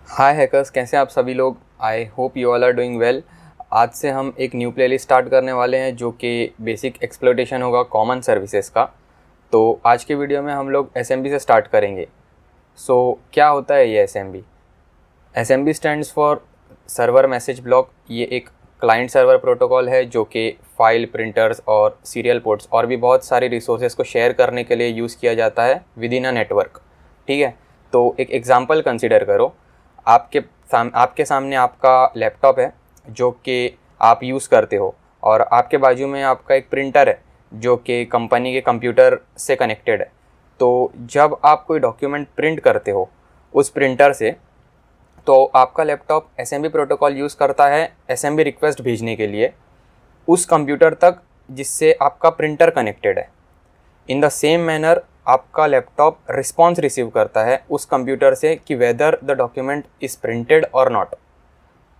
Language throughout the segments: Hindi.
हाय हैकर्स, कैसे हैं आप सभी लोग। I hope you all are doing well. आज से हम एक न्यू प्लेलिस्ट स्टार्ट करने वाले हैं जो कि बेसिक एक्सप्लॉइटेशन होगा कॉमन सर्विसेज का। तो आज के वीडियो में हम लोग एसएमबी से स्टार्ट करेंगे। क्या होता है ये SMB? SMB stands for server message block. ये एक क्लाइंट सर्वर प्रोटोकॉल है जो कि फाइल, प्रिंटर्स और सीरियल पोर्ट्स और भी बहुत सारी रिसोर्सेज को शेयर करने के लिए यूज़ किया जाता है विद इन अ नेटवर्क। ठीक है, तो एक एग्जांपल कंसीडर करो। आपके सामने आपका लैपटॉप है जो कि आप यूज़ करते हो, और आपके बाजू में आपका एक प्रिंटर है जो कि कंपनी के कंप्यूटर से कनेक्टेड है। तो जब आप कोई डॉक्यूमेंट प्रिंट करते हो उस प्रिंटर से, तो आपका लैपटॉप एसएमबी प्रोटोकॉल यूज़ करता है एसएमबी रिक्वेस्ट भेजने के लिए उस कंप्यूटर तक जिससे आपका प्रिंटर कनेक्टेड है। इन द सेम मैनर आपका लैपटॉप रिस्पॉन्स रिसीव करता है उस कंप्यूटर से कि whether the document is printed और नॉट।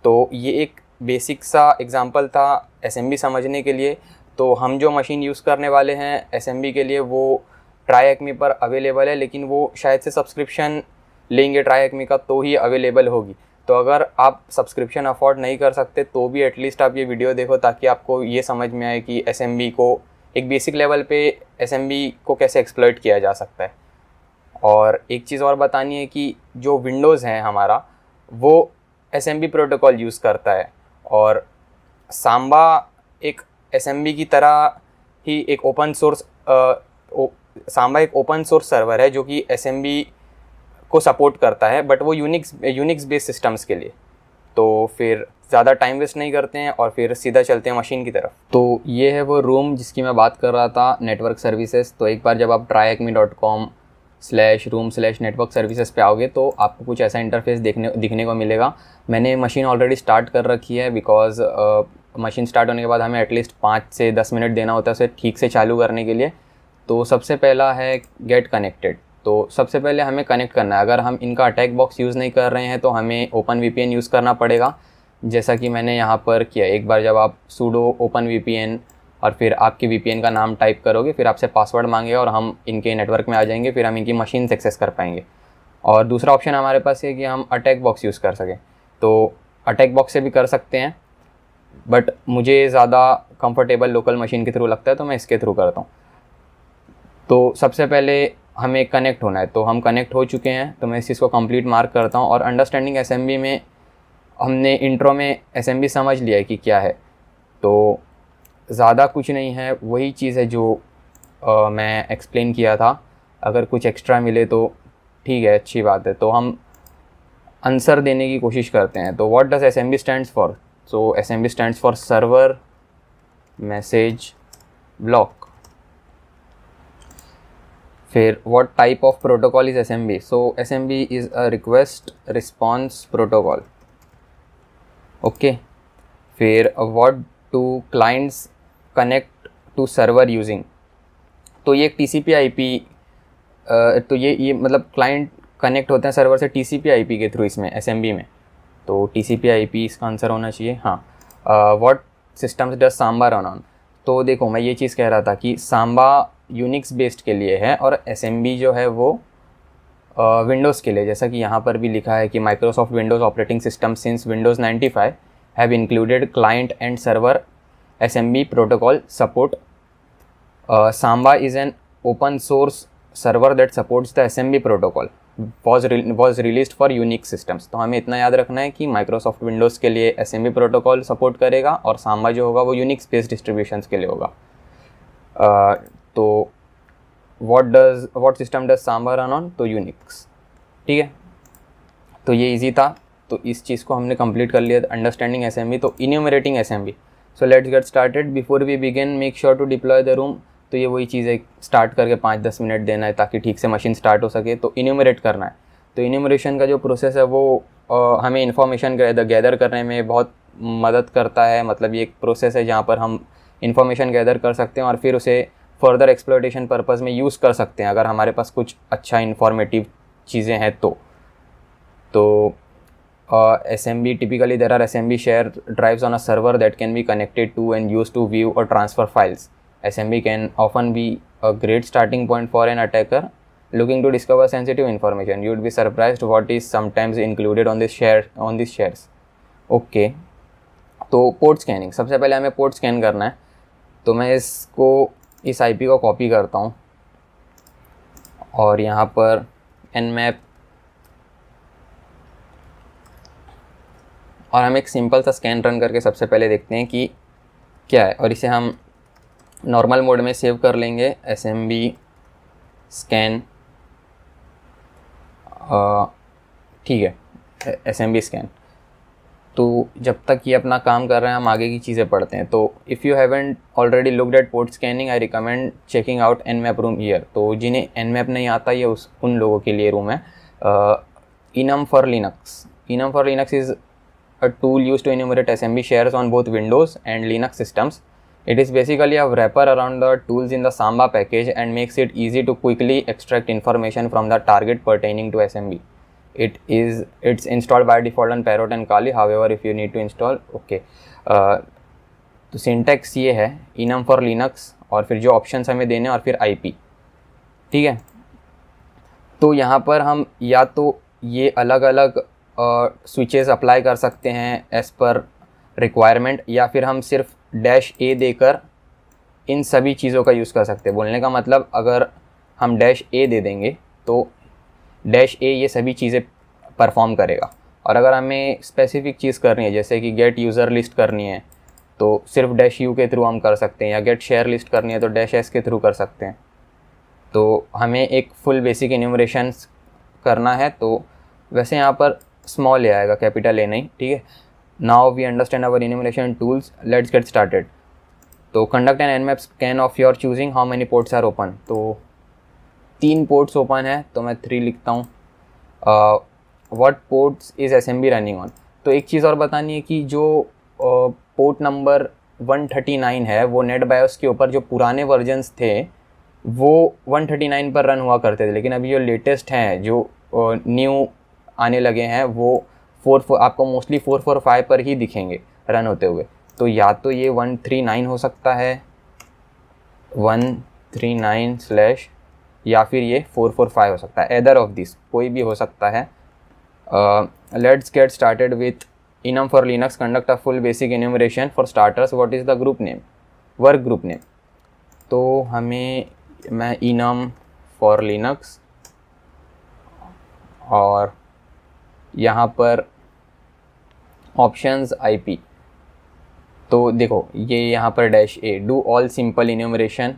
तो ये एक बेसिक सा एग्जांपल था एसएमबी समझने के लिए। तो हम जो मशीन यूज़ करने वाले हैं एसएमबी के लिए वो ट्राईएकमी पर अवेलेबल है, लेकिन वो शायद से सब्सक्रिप्शन लेंगे ट्राईएकमी का तो ही अवेलेबल होगी। तो अगर आप सब्सक्रिप्शन अफोर्ड नहीं कर सकते तो भी एटलीस्ट आप ये वीडियो देखो ताकि आपको ये समझ में आए कि एसएमबी को एक बेसिक लेवल पे एसएमबी को कैसे एक्सप्लॉइट किया जा सकता है। और एक चीज़ और बतानी है कि जो विंडोज़ है हमारा वो एसएमबी प्रोटोकॉल यूज़ करता है, और सांबा एक एसएमबी की तरह ही एक सांबा एक ओपन सोर्स सर्वर है जो कि एसएमबी को सपोर्ट करता है, बट वो यूनिक्स बेस्ड सिस्टम्स के लिए। तो फिर ज़्यादा टाइम वेस्ट नहीं करते हैं और फिर सीधा चलते हैं मशीन की तरफ। तो ये है वो रूम जिसकी मैं बात कर रहा था, नेटवर्क सर्विसेज। तो एक बार जब आप tryacme.com/room/network सर्विसेज पे आओगे तो आपको कुछ ऐसा इंटरफेस दिखने को मिलेगा। मैंने मशीन ऑलरेडी स्टार्ट कर रखी है बिकॉज मशीन स्टार्ट होने के बाद हमें एटलीस्ट 5 से 10 मिनट देना होता है उसे ठीक से चालू करने के लिए। तो सबसे पहला है गेट कनेक्टेड। तो सबसे पहले हमें कनेक्ट करना है। अगर हम इनका अटैक बॉक्स यूज़ नहीं कर रहे हैं तो हमें ओपन वीपीएन यूज़ करना पड़ेगा, जैसा कि मैंने यहाँ पर किया। एक बार जब आप sudo ओपन वीपीएन और फिर आपके वीपीएन का नाम टाइप करोगे, फिर आपसे पासवर्ड मांगेगा और हम इनके नेटवर्क में आ जाएंगे, फिर हम इनकी मशीन से एक्सेस कर पाएंगे। और दूसरा ऑप्शन हमारे पास है कि हम अटैक बॉक्स यूज़ कर सकें। तो अटैक बॉक्स से भी कर सकते हैं, बट मुझे ज़्यादा कंफर्टेबल लोकल मशीन के थ्रू लगता है तो मैं इसके थ्रू करता हूँ। तो सबसे पहले हमें कनेक्ट होना है, तो हम कनेक्ट हो चुके हैं। तो मैं इस चीज़ को कंप्लीट मार्क करता हूँ। और अंडरस्टैंडिंग एसएमबी में हमने इंट्रो में एसएमबी समझ लिया है कि क्या है, तो ज़्यादा कुछ नहीं है, वही चीज़ है जो मैं एक्सप्लेन किया था। अगर कुछ एक्स्ट्रा मिले तो ठीक है, अच्छी बात है। तो हम आंसर देने की कोशिश करते हैं। तो what does SMB stands for? So SMB stands for server message block. फिर what type of protocol is SMB? So SMB is a request response protocol. Okay. फिर what two clients connect to server using? तो ये टीसीपी आईपी, तो ये मतलब क्लाइंट कनेक्ट होते हैं सर्वर से टीसीपी आईपी के थ्रू इसमें एसएमबी में। तो टीसीपी आईपी इसका आंसर होना चाहिए। हाँ। What systems does Samba run on? तो देखो, मैं ये चीज़ कह रहा था कि सांबा यूनिक्स बेस्ड के लिए है और एसएमबी जो है वो विंडोज़ के लिए। जैसा कि यहाँ पर भी लिखा है कि Microsoft Windows operating system since Windows 95 have included client and server SMB protocol support. Samba is an open source server that supports the SMB protocol was released for Unix systems. तो हमें इतना याद रखना है कि माइक्रोसॉफ्ट विंडोज़ के लिए एसएमबी प्रोटोकॉल सपोर्ट करेगा और सांबा जो होगा वो यूनिक्स बेस्ड डिस्ट्रीब्यूशंस के लिए होगा। तो what system does Samba run on? तो यूनिक्स। ठीक है, तो ये इजी था। तो इस चीज़ को हमने कंप्लीट कर लिया, अंडरस्टैंडिंग एसएमबी। तो enumerating SMB. So let's get started. Before we begin make sure to deploy the room. तो ये वही चीज़ है, स्टार्ट करके 5-10 मिनट देना है ताकि ठीक से मशीन स्टार्ट हो सके। तो इन्यूमरेट करना है। तो इन्यूमरेशन का जो प्रोसेस है वो हमें इन्फॉर्मेशन गैदर करने में बहुत मदद करता है। मतलब ये एक प्रोसेस है जहाँ पर हम इन्फॉर्मेशन गैदर कर सकते हैं और फिर उसे फर्दर एक्सप्लॉइटेशन पर्पज़ में यूज़ कर सकते हैं अगर हमारे पास कुछ अच्छा इन्फॉर्मेटिव चीज़ें हैं तो SMB, typically there are SMB share drives on a server that can be connected to and used to view or transfer files. SMB can often be a great starting point for an attacker looking to discover sensitive information. You would be surprised what is sometimes included on this shares. Okay, तो पोर्ट स्कैनिंग, सबसे पहले हमें पोर्ट स्कैन करना है। तो मैं इस आईपी को कॉपी करता हूँ और यहाँ पर nmap, और हम एक सिंपल सा स्कैन रन करके सबसे पहले देखते हैं कि क्या है, और इसे हम नॉर्मल मोड में सेव कर लेंगे, SMB स्कैन, ठीक है, SMB स्कैन। तो जब तक ये अपना काम कर रहे हैं हम आगे की चीज़ें पढ़ते हैं। तो if you haven't already looked at port scanning, I recommend checking out nmap room year. तो जिन्हें nmap नहीं आता, ये उन लोगों के लिए रूम है। enum for Linux is a tool used to enumerate SMB shares on both Windows and Linux systems. It is basically a wrapper around the tools in the Samba package and makes it easy to quickly extract information from the target pertaining to SMB. It's installed by default on Parrot and Kali. However, if you need to install, okay. तो सिंटैक्स ये है, enum for Linux, और फिर जो ऑप्शंस हमें देने और फिर IP, ठीक है। तो यहाँ पर हम या तो ये अलग अलग स्विचेस अप्लाई कर सकते हैं एज़ पर रिक्वायरमेंट, या फिर हम सिर्फ -A देकर इन सभी चीज़ों का यूज़ कर सकते हैं। बोलने का मतलब, अगर हम -A दे देंगे तो -A ये सभी चीज़ें परफॉर्म करेगा, और अगर हमें स्पेसिफिक चीज़ करनी है जैसे कि गेट यूज़र लिस्ट करनी है तो सिर्फ -U के थ्रू हम कर सकते हैं, या गेट शेयर लिस्ट करनी है तो -S के थ्रू कर सकते हैं। तो हमें एक फुल बेसिक इन्यूमरेशन करना है, तो वैसे यहाँ पर स्मॉल ए आएगा, कैपिटल ए नहीं, ठीक है। Now we understand our enumeration tools, let's get started. तो conduct an nmap scan of your choosing, how many ports are open. तो 3 पोर्ट्स ओपन है, तो मैं 3 लिखता हूँ। What ports is SMB running on. तो एक चीज़ और बतानी है कि जो पोर्ट नंबर 139 है वो नेट बायोस के ऊपर जो पुराने वर्जन्स थे वो 139 पर रन हुआ करते थे, लेकिन अभी जो लेटेस्ट हैं, जो न्यू आने लगे हैं, वो आपको मोस्टली 445 पर ही दिखेंगे रन होते हुए। तो या तो ये 139 हो सकता है, 139/ या फिर ये 445 हो सकता है, एदर ऑफ दिस, कोई भी हो सकता है। Let's get started with enum for Linux, conduct a full basic enumeration for starters. What is the group name, work group name? तो मैं enum for Linux, और यहाँ पर ऑप्शंस IP। तो देखो ये यहाँ पर -A, do all simple enumeration,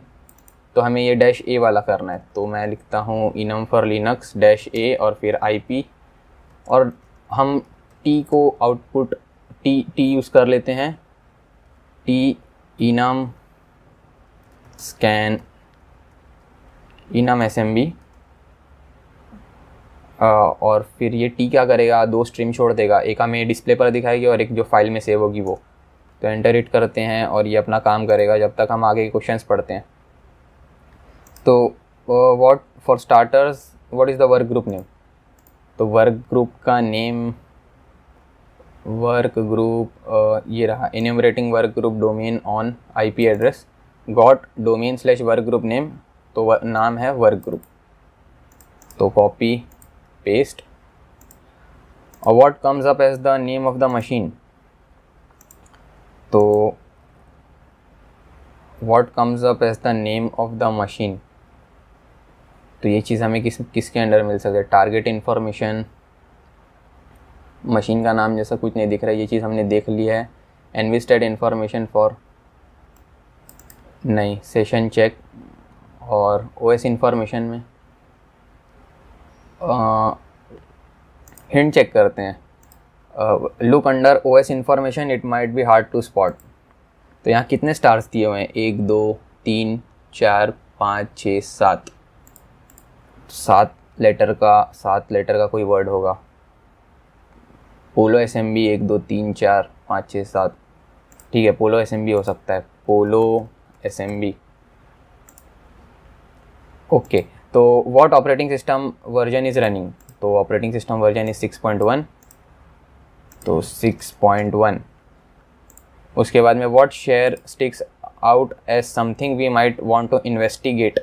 तो हमें ये -A वाला करना है। तो मैं लिखता हूँ enum for Linux -A और फिर IP, और हम T को आउटपुट T यूज़ कर लेते हैं, T enum scan enum SMB, और फिर ये T क्या करेगा, 2 स्ट्रीम छोड़ देगा, एक हमें डिस्प्ले पर दिखाएगी और एक जो फाइल में सेव होगी वो। तो एंटर इट करते हैं और ये अपना काम करेगा जब तक हम आगे के क्वेश्चंस पढ़ते हैं। तो what for starters, what is the work group name. तो वर्क ग्रुप का नेम, वर्क ग्रुप ये रहा, enumerating work group domain on IP address, got domain work group name, तो नाम है वर्क ग्रुप। तो कॉपी पेस्ट, और what comes up as the name of the machine. तो what comes up as the name of the machine, तो ये चीज़ हमें किसके अंडर मिल सकती है, टारगेट इन्फॉर्मेशन, मशीन का नाम जैसा कुछ नहीं दिख रहा है, ये चीज़ हमने देख लिया है। एनविस्टेड इन्फॉर्मेशन फॉर, नहीं, सेशन चेक, और OS इन्फॉर्मेशन में हिंट चेक करते हैं, look under OS information, it might be hard to spot. तो यहाँ कितने स्टार्स दिए हुए हैं, 1 2 3 4 5 6 7, 7 लेटर का कोई वर्ड होगा। पोलो SMB 1 2 3 4 5 6 7, ठीक है, पोलो SMB हो सकता है, पोलो SMB। ओके, तो what operating system version is running. तो ऑपरेटिंग सिस्टम वर्जन इज़ 6.1, तो 6.1। उसके बाद में what share sticks out as something we might want to investigate.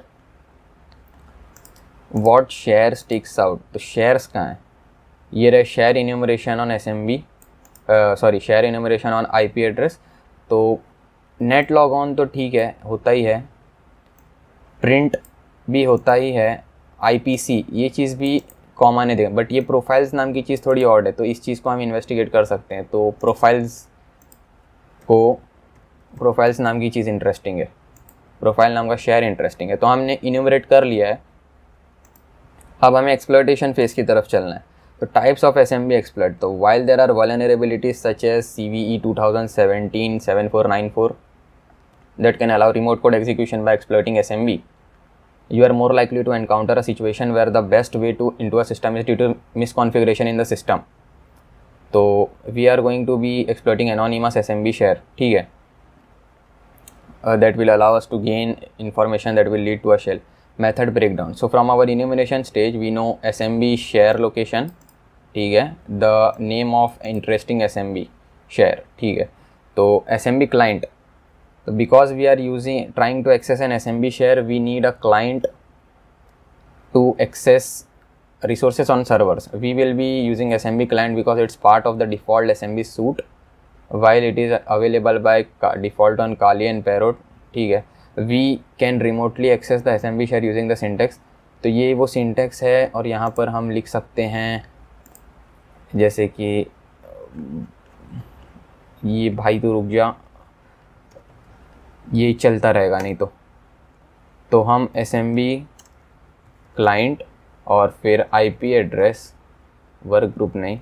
What share sticks out, तो शेयर्स कहाँ हैं, ये रहे share enumeration on SMB, sorry share enumeration on IP address. तो नेट लॉग ऑन तो ठीक है, होता ही है, प्रिंट भी होता ही है, IPC ये चीज़ भी कॉमन है देगा, बट ये प्रोफाइल्स नाम की चीज़ थोड़ी ऑड है, तो इस चीज़ को हम इन्वेस्टिगेट कर सकते हैं। तो प्रोफाइल्स नाम की चीज़ इंटरेस्टिंग है, प्रोफाइल नाम का शेयर इंटरेस्टिंग है, तो हमने इन्यूमरेट कर लिया है। अब हमें एक्सप्लॉयटेशन फेज की तरफ चलना है। तो टाइप्स ऑफ SMB एक्सप्लॉइट, तो while there are vulnerabilities such as CVE 2017-7494 that can allow remote code execution by exploiting SMB, you are more likely to encounter a situation where the best way to into a system is due to misconfiguration in the system. तो we are going to be exploiting anonymous SMB share, ठीक है, that will allow us to gain information that will lead to a shell. Method breakdown, so from our enumeration stage we know SMB share location, ठीक है, the name of interesting SMB share, ठीक है। तो SMB client, so because we are trying to access an SMB share, we need a client to access resources on servers. We will be using SMB client because it's part of the default SMB suite, while it is available by default on Kali and Parrot, ठीक है। We can remotely access the SMB share using the syntax, तो ये वो syntax है, और यहाँ पर हम लिख सकते हैं जैसे कि ये भाई तो रुक जा, ये चलता रहेगा नहीं तो हम SMB क्लाइंट और फिर IP एड्रेस, वर्क ग्रुप नहीं,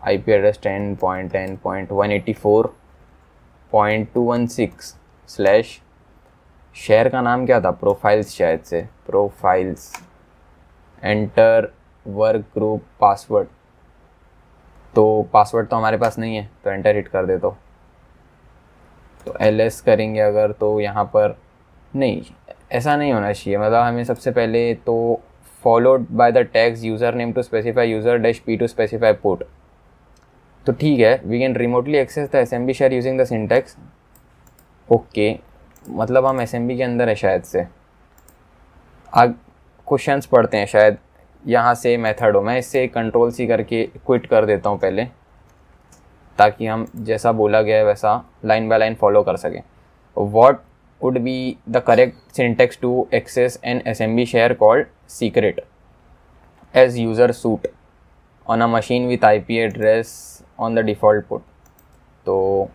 IP एड्रेस 10.10.184.216 शेयर का नाम क्या था, प्रोफाइल्स, शायद से profiles, enter work group password, तो पासवर्ड तो हमारे पास नहीं है, तो एंटर हिट कर दे। तो LS करेंगे अगर, तो यहाँ पर नहीं, ऐसा नहीं होना चाहिए, मतलब हमें सबसे पहले तो followed by the tags username to specify user -p to specify port, तो ठीक है। We can remotely access the SMB share using the syntax, okay, मतलब हम SMB के अंदर है शायद से। आग क्वेश्चंस पढ़ते हैं, शायद यहाँ से मेथड हो, मैं इससे Ctrl+C करके क्विट कर देता हूँ पहले, ताकि हम जैसा बोला गया है वैसा लाइन बाय लाइन फॉलो कर सकें। What would be the correct syntax to access an SMB share called secret as user suit on a machine with IP address on the default port. तो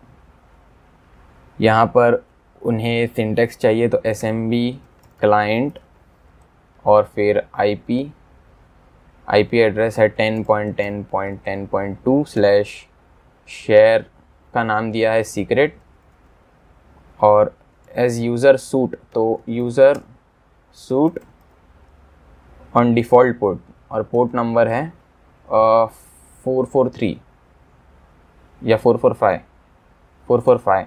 यहाँ पर उन्हें सिंटेक्स चाहिए, तो SMB क्लाइंट और फिर IP एड्रेस है 10.10.10.2 शेयर का नाम दिया है सीक्रेट, और एज यूज़र सूट, तो user suit on default port, और पोर्ट नंबर है 443 या 445,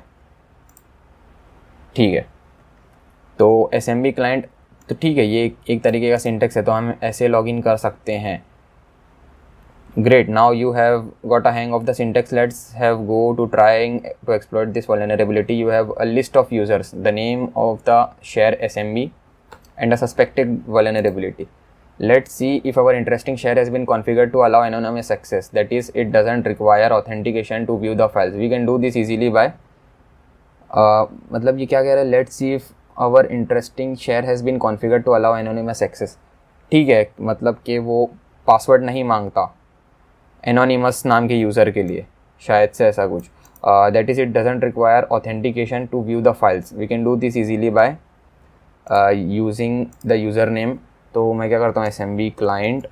ठीक है। तो SMB क्लाइंट, तो ठीक है, ये एक तरीके का सिंटेक्स है, तो हम ऐसे लॉगिन कर सकते हैं। Great, now you have got a hang of the syntax. Let's have go to trying to exploit this vulnerability. You have a list of users, the name of the share SMB, and a suspected vulnerability. Let's see if our interesting share has been configured to allow anonymous access. That is, it doesn't require authentication to view the files. We can do this easily by मतलब ये क्या कह रहा है, let's see if our interesting share has been configured to allow anonymous access, ठीक है, मतलब कि वो पासवर्ड नहीं मांगता एनोनिमस नाम के यूज़र के लिए, शायद से ऐसा कुछ। That is, it doesn't require authentication to view the files. We can do this easily by using the username. तो मैं क्या करता हूँ, SMB क्लाइंट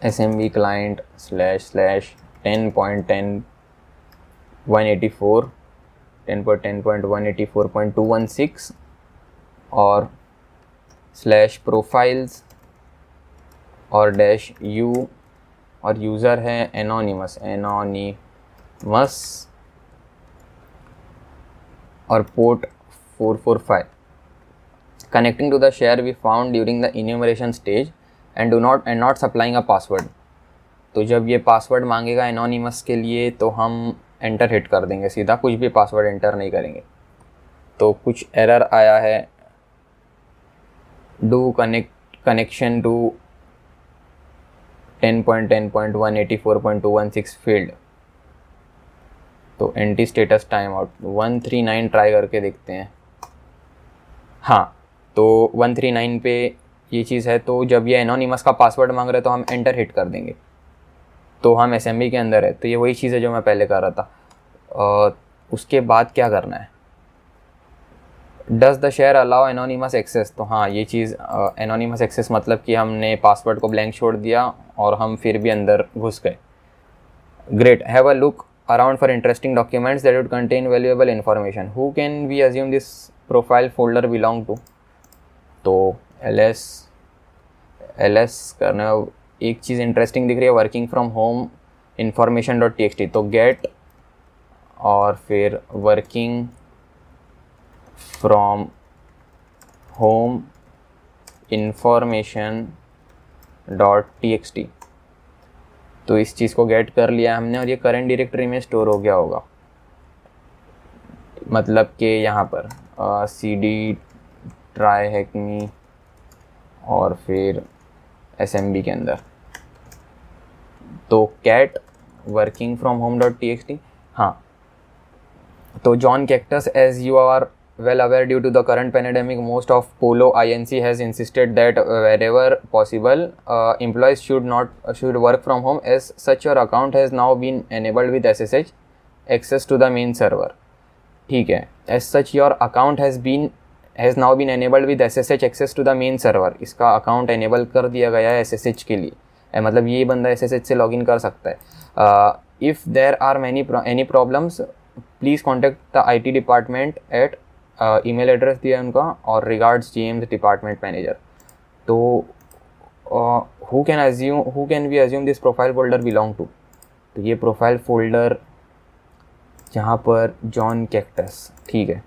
/10.10.184.10.10.184.216 और /profiles और -u, और यूज़र है एनोनिमस और port 445। Connecting to the share we found during the enumeration stage and not supplying a password. तो जब ये पासवर्ड मांगेगा एनोनिमस के लिए, तो हम एंटर हिट कर देंगे सीधा, कुछ भी पासवर्ड एंटर नहीं करेंगे। तो कुछ एरर आया है, do connect connection to 10.10.184.216 failed. तो NT status time out 139 try करके देखते हैं। हाँ, तो 139 पे ये चीज़ है। तो जब ये एनोनिमस का पासवर्ड मांग रहे हैं तो हम एंटर हिट कर देंगे। तो हम एसएमबी के अंदर है, तो ये वही चीज़ है जो मैं पहले कर रहा था। उसके बाद क्या करना है, does the share allow anonymous access. तो हाँ, ये चीज़ एनोनिमस एक्सेस मतलब कि हमने पासवर्ड को ब्लैंक छोड़ दिया और हम फिर भी अंदर घुस गए। Great, have a look around for interesting documents that would contain valuable information. Who can we assume this profile folder belong to. तो एल एस करना। एक चीज़ इंटरेस्टिंग दिख रही है, वर्किंग फ्रॉम होम information.txt। तो गेट और फिर वर्किंग फ्रॉम होम information.txt। तो इस चीज़ को गेट कर लिया हमने और ये करंट डायरेक्टरी में स्टोर हो गया होगा। मतलब कि यहाँ पर cd try hack me और फिर SMB के अंदर। तो cat working from home dot txt। हाँ, तो John Cactus, as you are well aware, due to the current pandemic, most of Polo Inc. has insisted that wherever possible, employees should work from home. As such, your account has now been enabled with SSH access to the main server. ठीक है, as such your account has now been enabled with SSH access to the main server। इसका अकाउंट एनेबल कर दिया गया है SSH के लिए, मतलब ये बंदा SSH से लॉगिन कर सकता है। If there are any problems please contact the IT department at email address दिया है उनका, और रिगार्ड्स जेम्स डिपार्टमेंट मैनेजर। तो who can we assume this profile folder belong to. तो ये प्रोफाइल फोल्डर यहाँ पर जॉन कैक्टस, ठीक है,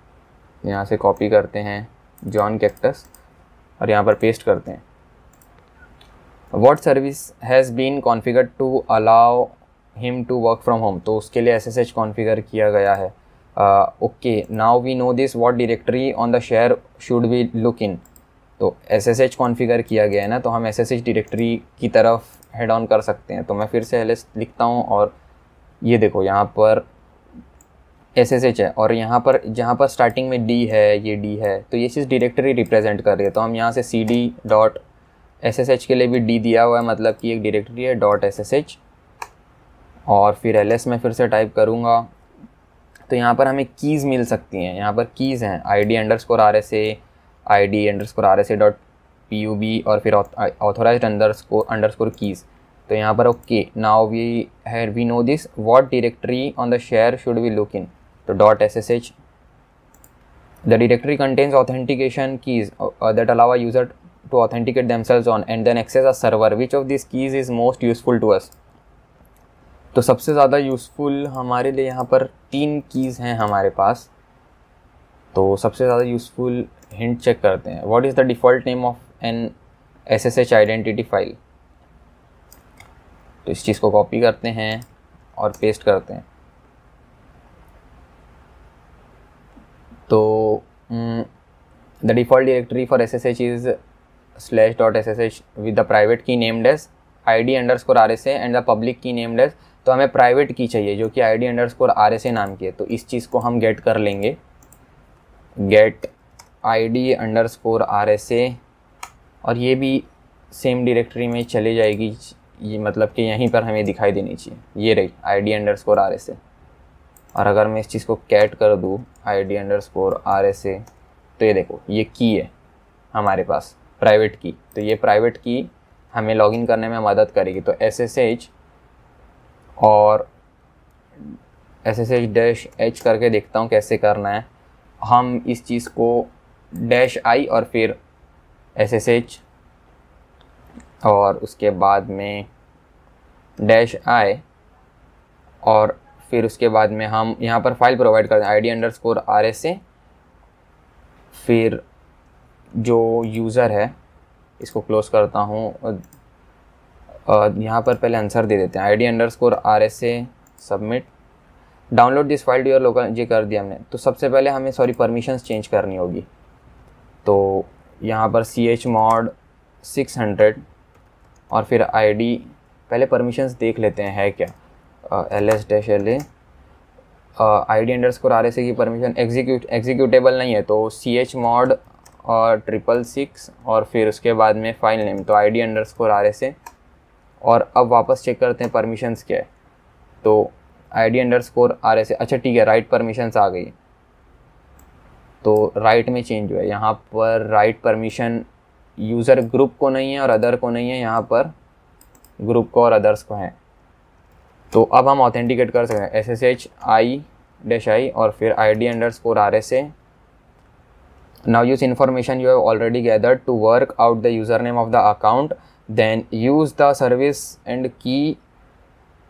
यहाँ से कॉपी करते हैं जॉन कैक्टस और यहाँ पर पेस्ट करते हैं। What service has been configured to allow him to work from home. तो उसके लिए SSH कॉन्फ़िगर किया गया है। Okay, now we know this, what directory on the share should we look in. तो SSH कॉन्फ़िगर किया गया है ना, तो हम SSH डायरेक्टरी की तरफ हेड ऑन कर सकते हैं। तो मैं फिर से ls लिखता हूँ और ये देखो यहाँ पर SSH है, और यहाँ पर जहाँ पर स्टार्टिंग में D है, ये D है, तो ये चीज़ डायरेक्टरी रिप्रेजेंट कर रही है। तो हम यहाँ से cd.ssh के लिए भी D दिया हुआ है, मतलब कि एक डायरेक्टरी है .ssh। और फिर ls में फिर से टाइप करूँगा तो यहाँ पर हमें कीज़ मिल सकती हैं। यहाँ पर कीज़ हैं ID_RSA, ID_RSA.pub और फिर authorized _ keys। तो यहाँ पर okay, now we know this, what directory on the share should we look in. तो .ssh, the directory contains authentication keys that allow a user to authenticate themselves on and then access a server. Which of these keys is most useful to us? तो सबसे ज़्यादा यूज़फुल हमारे लिए यहाँ पर 3 कीज़ हैं हमारे पास। तो सबसे ज़्यादा यूज़फुल हिंट चेक करते हैं। What is the default name of an SSH identity file. तो इस चीज़ को कॉपी करते हैं और पेस्ट करते हैं। तो the default directory for SSH is /.ssh with the private key named as ID_RSA and the public key named as। तो हमें प्राइवेट की चाहिए जो कि ID_RSA नाम की है। तो इस चीज़ को हम गेट कर लेंगे, गेट ID_RSA, और ये भी सेम डायरेक्टरी में चले जाएगी। ये मतलब कि यहीं पर हमें दिखाई देनी चाहिए, ये रही ID_RSA। और अगर मैं इस चीज़ को कैट कर दूँ ID_RSA, तो ये देखो ये की है हमारे पास, प्राइवेट की। तो ये प्राइवेट की हमें लॉगिन करने में मदद करेगी। तो SSH और SSH-h करके देखता हूँ कैसे करना है। हम इस चीज़ को -i और फिर SSH और उसके बाद में -i और फिर उसके बाद में हम यहाँ पर फाइल प्रोवाइड करते हैं ID_RSA। फिर जो यूज़र है इसको क्लोज़ करता हूँ, यहाँ पर पहले आंसर दे देते हैं ID_RSA submit, download this file to your local. ये कर दिया हमने। तो सबसे पहले हमें परमिशंस चेंज करनी होगी। तो यहाँ पर chmod 600 और फिर ID, पहले परमिशंस देख लेते हैं है क्या। ls-la ID_RSA की परमिशन एग्जीक्यूटेबल नहीं है तो chmod और 666 और फिर उसके बाद में फाइल नेम तो ID_RSA। और अब वापस चेक करते हैं परमिशंस क्या है, तो ID_RSA, अच्छा ठीक है, राइट परमिशंस आ गई। तो राइट में चेंज हुआ है, यहाँ पर राइट परमिशन यूज़र ग्रुप को नहीं है और अदर को नहीं है, यहाँ पर ग्रुप को और अदर्स को हैं। तो अब हम ऑथेंटिकेट कर सकते हैं SSHI-I और फिर ID_RSA। Now use information you have already gathered to work out the username of the account, then use the service and key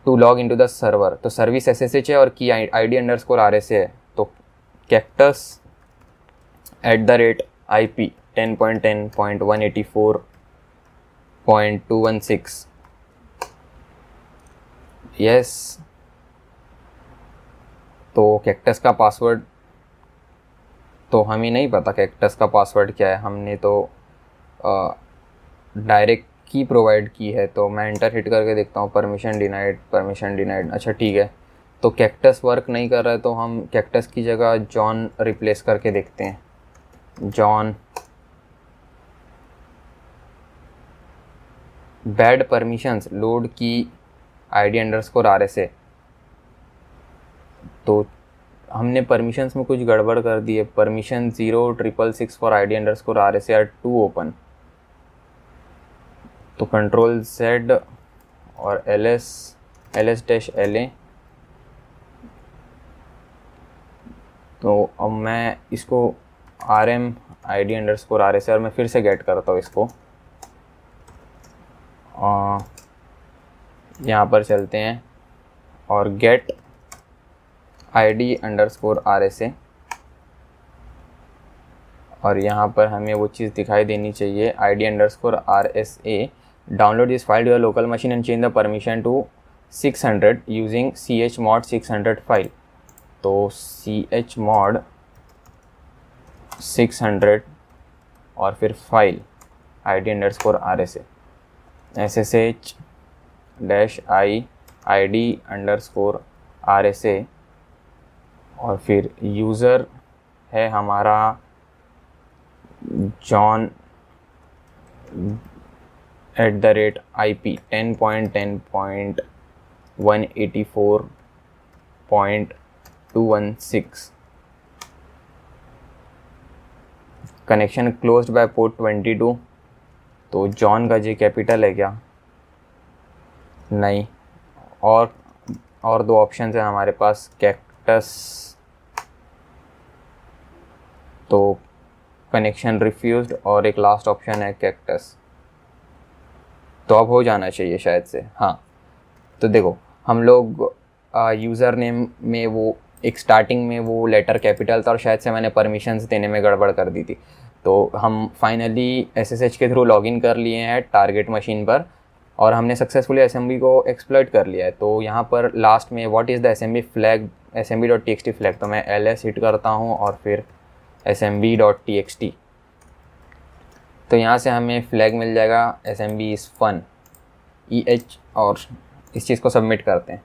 to log into the server। तो सर्विस SSH है और की ID_RSA है, तो cactus@IP 10.10.184.216 यस। तो कैक्टस का पासवर्ड तो हमें नहीं पता कैक्टस का पासवर्ड क्या है, हमने तो डायरेक्ट की प्रोवाइड की है। तो मैं एंटर हिट करके देखता हूँ, परमिशन डिनाइड। अच्छा ठीक है, तो कैक्टस वर्क नहीं कर रहा है तो हम कैक्टस की जगह जॉन रिप्लेस करके देखते हैं। जॉन बैड परमिशंस लोड की ID_RSA। तो हमने परमिशंस में कुछ गड़बड़ कर दी है। Permission 0 for ID_RSA are too open. तो Ctrl+Z और ls-la। तो अब मैं इसको rm ID_RSA और मैं फिर से गेट करता हूँ इसको। यहाँ पर चलते हैं और गेट ID_RSA और यहाँ पर हमें वो चीज़ दिखाई देनी चाहिए ID_RSA। Download this file to your local machine and change the permission to 600 using chmod 600 file. तो chmod 600 और फिर फाइल ID_RSA SSH-I ID_RSA और फिर यूज़र है हमारा John@IP 10.10.184.216। Connection closed by port 22। तो जॉन का J कैपिटल है क्या? नहीं। और दो ऑप्शन है हमारे पास, कैक्टस तो कनेक्शन रिफ्यूज्ड और एक लास्ट ऑप्शन है कैक्टस। तो अब हो जाना चाहिए शायद से। हाँ, तो देखो हम लोग यूज़र नेम में वो एक स्टार्टिंग में वो लेटर कैपिटल था और शायद से मैंने परमिशंस देने में गड़बड़ कर दी थी। तो हम फाइनली SSH के थ्रू लॉगिन कर लिए हैं टारगेट मशीन पर और हमने सक्सेसफुली SMB को एक्सप्लॉइट कर लिया है। तो यहाँ पर लास्ट में what is the SMB flag, SMB.txt flag, तो मैं ls हिट करता हूँ और फिर SMB.txt। तो यहाँ से हमें फ्लैग मिल जाएगा SMB इज़ फन EH और इस चीज़ को सबमिट करते हैं।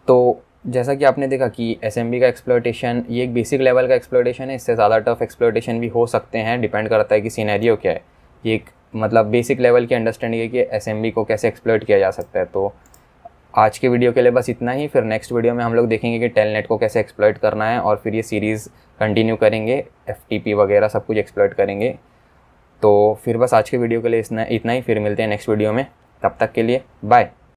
तो जैसा कि आपने देखा कि SMB का एक्सप्लॉइटेशन ये एक बेसिक लेवल का एक्सप्लॉइटेशन है, इससे ज़्यादा टफ एक्सप्लॉइटेशन भी हो सकते हैं, डिपेंड करता है कि सिनेरियो क्या है। ये एक मतलब बेसिक लेवल की अंडरस्टैंडिंग है कि SMB को कैसे एक्सप्लॉइट किया जा सकता है। तो आज के वीडियो के लिए बस इतना ही। फिर नेक्स्ट वीडियो में हम लोग देखेंगे कि टेलनेट को कैसे एक्सप्लॉइट करना है और फिर ये सीरीज़ कंटिन्यू करेंगे, FTP वगैरह सब कुछ एक्सप्लॉइट करेंगे। तो फिर बस आज के वीडियो के लिए इतना ही। फिर मिलते हैं नेक्स्ट वीडियो में, तब तक के लिए बाय।